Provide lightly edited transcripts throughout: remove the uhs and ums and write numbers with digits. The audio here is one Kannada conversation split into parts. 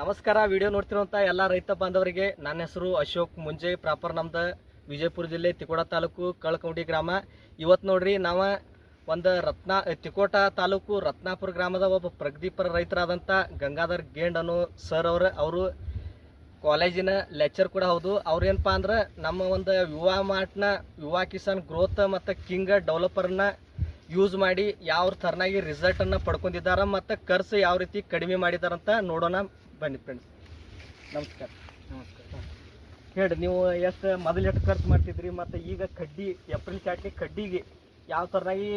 ನಮಸ್ಕಾರ. ವಿಡಿಯೋ ನೋಡ್ತಿರುವಂಥ ಎಲ್ಲ ರೈತ ಬಾಂಧವರಿಗೆ ನನ್ನ ಹೆಸರು ಅಶೋಕ್ ಮುಂಜೆ. ಪ್ರಾಪರ್ ನಮ್ದು ವಿಜಯಪುರ ಜಿಲ್ಲೆ ತಿಕೋಟ ತಾಲೂಕು ಕಳಕೌಂಡಿ ಗ್ರಾಮ. ಇವತ್ತು ನೋಡ್ರಿ ನಾವು ಒಂದು ತಿಕೋಟ ತಾಲೂಕು ರತ್ನಾಪುರ ಗ್ರಾಮದ ಒಬ್ಬ ಪ್ರಗತಿಪರ ರೈತರಾದಂಥ ಗಂಗಾಧರ್ ಗೇಂಡ್ ಅನ್ನೋ ಸರ್ ಅವರು ಕಾಲೇಜಿನ ಲೆಕ್ಚರ್ ಕೂಡ ಹೌದು. ಅವ್ರೇನಪ್ಪ ಅಂದ್ರೆ ನಮ್ಮ ಒಂದು ಯುವ ಕಿಸಾನ್ ಗ್ರೋತ್ ಮತ್ತು ಕಿಂಗ್ ಡೆವಲಪರ್ನ ಯೂಸ್ ಮಾಡಿ ಯಾವ ಥರನಾಗಿ ರಿಸಲ್ಟನ್ನು ಪಡ್ಕೊಂಡಿದ್ದಾರೆ ಮತ್ತು ಖರ್ಚು ಯಾವ ರೀತಿ ಕಡಿಮೆ ಮಾಡಿದಾರಂತ ನೋಡೋಣ ಬನ್ನಿ ಫ್ರೆಂಡ್ಸ್. ನಮಸ್ಕಾರ. ಹೇಳಿ, ನೀವು ಮೊದಲು ಎಷ್ಟು ಖರ್ಚು ಮಾಡ್ತಿದ್ರಿ ಮತ್ತು ಈಗ ಕಡ್ಡಿ ಏಪ್ರಿಲ್ ಚಾಟ್ಗೆ ಕಡ್ಡಿಗೆ ಯಾವ ಥರನಾಗಿ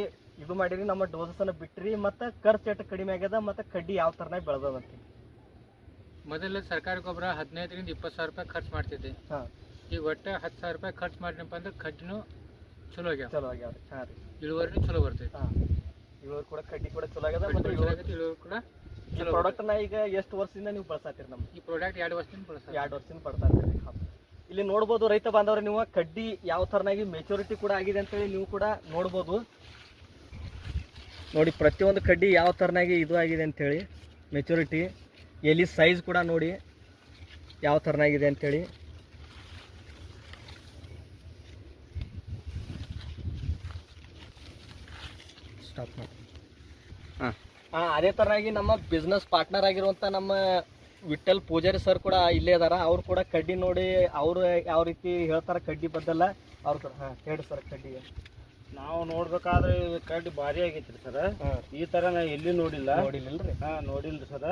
ಇದು ಮಾಡಿರಿ, ನಮ್ಮ ಡೋಸಸನ್ನು ಬಿಟ್ಟಿರಿ ಮತ್ತು ಖರ್ಚು ಎಷ್ಟು ಕಡಿಮೆ ಆಗ್ಯದ ಮತ್ತು ಕಡ್ಡಿ ಯಾವ ಥರನಾಗಿ ಬೆಳೆದದಂತ. ಮೊದಲು ಸರ್ಕಾರಿ ಗೊಬ್ಬರ 15ರಿಂದ 20 ಸಾವಿರ ರೂಪಾಯಿ ಖರ್ಚು ಮಾಡ್ತಿದ್ದೆ. ಈಗ ಒಟ್ಟು 10 ಸಾವಿರ ರೂಪಾಯಿ ಖರ್ಚು ಮಾಡಿನಪ್ಪ ಅಂದ್ರೆ ಕಡ್ಡಿನೂ ಚಲೋ ಆಗ್ಯಾವ. ಹಾಂ ರೀ, ಇಳುವರಿನೂ ಚಲೋ ಬರ್ತೈತೆ. ಇಳುವರಿ ಕೂಡ ಕಡ್ಡಿ ಕೂಡ ಚಲೋ ಆಗ್ಯದ ಮತ್ತು ಇಳುವರಿ ಕೂಡ ಈ ಪ್ರಾಡಕ್ಟ್ನ ಈಗ ಎಷ್ಟು ವರ್ಷದಿಂದ ನೀವು ಬಳಸಾತೀರಿ? ನಮ್ಮ ಈ ಪ್ರಾಡಕ್ಟ್ 2 ವರ್ಷದಿಂದ ಬಳಸ್ತಾರೆ. 2 ವರ್ಷದಿಂದ ಪಡ್ತಾಯಿರಿ. ಇಲ್ಲಿ ನೋಡ್ಬೋದು ರೈತ ಬಾಂಧವ್ರೆ, ನೀವು ಕಡ್ಡಿ ಯಾವ ಥರನಾಗಿ ಮೆಚುರಿಟಿ ಕೂಡ ಆಗಿದೆ ಅಂತೇಳಿ ನೀವು ಕೂಡ ನೋಡ್ಬೋದು. ನೋಡಿ, ಪ್ರತಿಯೊಂದು ಕಡ್ಡಿ ಯಾವ ಥರನಾಗಿ ಇದು ಆಗಿದೆ ಅಂಥೇಳಿ ಮೆಚುರಿಟಿ, ಎಲ್ಲಿ ಸೈಜ್ ಕೂಡ ನೋಡಿ ಯಾವ ಥರನಾಗಿದೆ ಅಂಥೇಳಿ. ಸ್ಟಾಪ್ ಮಾಡಿ. ಅದೇ ಥರನಾಗಿ ನಮ್ಮ ಬಿಸ್ನೆಸ್ ಪಾರ್ಟ್ನರ್ ಆಗಿರುವಂಥ ನಮ್ಮ ವಿಠಲ್ ಪೂಜಾರಿ ಸರ್ ಕೂಡ ಇಲ್ಲೇ ಅದಾರ. ಅವ್ರು ಕೂಡ ಕಡ್ಡಿ ನೋಡಿ ಅವರು ಯಾವ ರೀತಿ ಹೇಳ್ತಾರೆ ಕಡ್ಡಿ ಬದ್ದಲ್ಲ ಅವ್ರು ಕೂಡ. ಹೇಳಿ ಸರ್, ಕಡ್ಡಿ ನಾವು ನೋಡ್ಬೇಕಾದ್ರೆ ಕಡ್ಡಿ ಭಾರಿ ಆಗೈತ್ರಿ ಸರ್. ಈ ತರ ನಾ ಎಲ್ಲಿ ನೋಡಿಲ್ರಿ. ನೋಡಿಲ್ರಿ ಸರ್.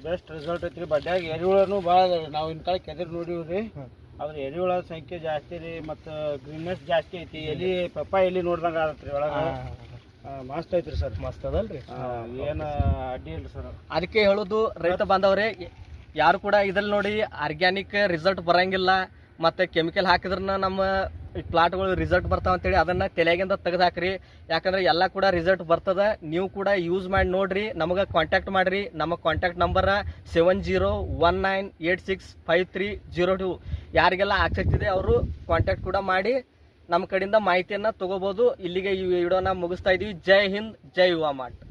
ಬೆಸ್ಟ್ ರಿಸಲ್ಟ್ ಐತ್ರಿ. ಬಡ್ಡ್ಯಾಗ ಎರಿಹುಳನು ಭಾಳ ನಾವು ಇನ್ ಕಾಲ ಕೆದರಿ ನೋಡಿವ್ರಿ. ಅದ್ರ ಎರಿಹುಳ ಸಂಖ್ಯೆ ಜಾಸ್ತಿ ರೀ ಮತ್ತು ಗ್ರೀನ್ನೆಸ್ ಜಾಸ್ತಿ ಐತಿ. ಎಲ್ಲಿ ಎಲ್ಲಿ ನೋಡ್ದಂಗ ಆಗತ್ರಿ ಒಳಗ. ಮಸ್ತ್ ಐತ್ರಿ ಸರ್. ಮಸ್ತ್ ಅದಲ್ರಿ, ಏನು ಅಡ್ಡಿ ಇಲ್ರಿ ಸರ್. ಅದಕ್ಕೆ ಹೇಳೋದು ರೈತ ಬಾಂಧವ್ರೆ, ಯಾರು ಕೂಡ ಇದ್ರಲ್ಲಿ ನೋಡಿ ಆರ್ಗ್ಯಾನಿಕ್ ರಿಸಲ್ಟ್ ಬರಂಗಿಲ್ಲ ಮತ್ತು ಕೆಮಿಕಲ್ ಹಾಕಿದ್ರನ್ನ ನಮ್ಮ ಪ್ಲಾಟ್ಗಳು ರಿಸಲ್ಟ್ ಬರ್ತಾವ ಅಂತೇಳಿ ಅದನ್ನು ತಲೆಗಿಂದ ತೆಗೆದು ಹಾಕ್ರಿ. ಯಾಕಂದ್ರೆ ಎಲ್ಲ ಕೂಡ ರಿಸಲ್ಟ್ ಬರ್ತದ. ನೀವು ಕೂಡ ಯೂಸ್ ಮಾಡಿ ನೋಡ್ರಿ, ನಮಗೆ ಕಾಂಟ್ಯಾಕ್ಟ್ ಮಾಡಿರಿ. ನಮ್ಮ ಕಾಂಟ್ಯಾಕ್ಟ್ ನಂಬರ 7019865302. ಯಾರಿಗೆಲ್ಲ ಆಸಕ್ತಿ ಇದೆ ಅವರು ಕಾಂಟ್ಯಾಕ್ಟ್ ಕೂಡ ಮಾಡಿ ನಮ್ಮ ಕಡೆಯಿಂದ ಮಾಹಿತಿಯನ್ನು ತಗೋಬೋದು. ಇಲ್ಲಿಗೆ ಈ ವಿಡಿಯೋನ ಮುಗಿಸ್ತಾ ಇದೀವಿ. ಜೈ ಹಿಂದ್, ಜೈ ಯುವ ಮಾರ್ಟ್.